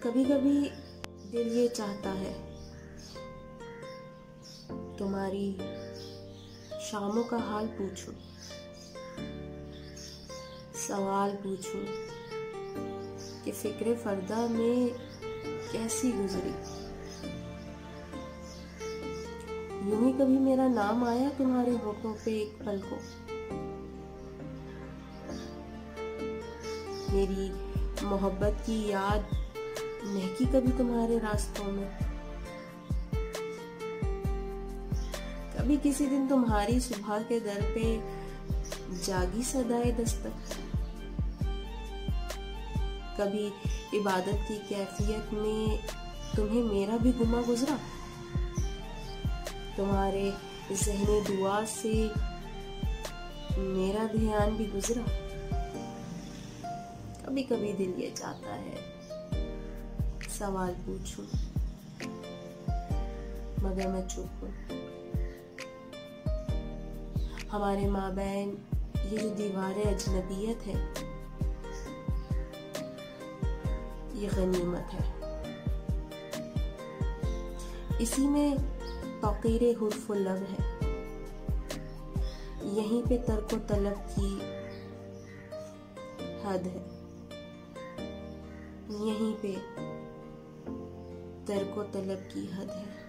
कभी कभी दिल ये चाहता है तुम्हारी शामों का हाल पूछूं, सवाल पूछूं कि फिक्रे फरदा में कैसी गुजरी। यूं ही कभी मेरा नाम आया तुम्हारे होठों पे एक पल को, मेरी मोहब्बत की याद महकी कभी तुम्हारे रास्तों में। कभी किसी दिन तुम्हारी सुबह के दर पे जागी सदाए दस्तक, कभी इबादत की कैफियत में तुम्हें मेरा भी गुमा गुजरा, तुम्हारे ज़हनी दुआ से मेरा ध्यान भी गुजरा। कभी कभी दिल ये चाहता है सवाल पूछूं, मगर मैं चुप हूं। हमारे माबैन ये जो दीवारें अजनबियत है, ये गनीमत है। इसी में तौक़ीरे हुर्फ़ लब है, यहीं पे तर्को तलब की हद है, यहीं पे तर्को तलब की हद है।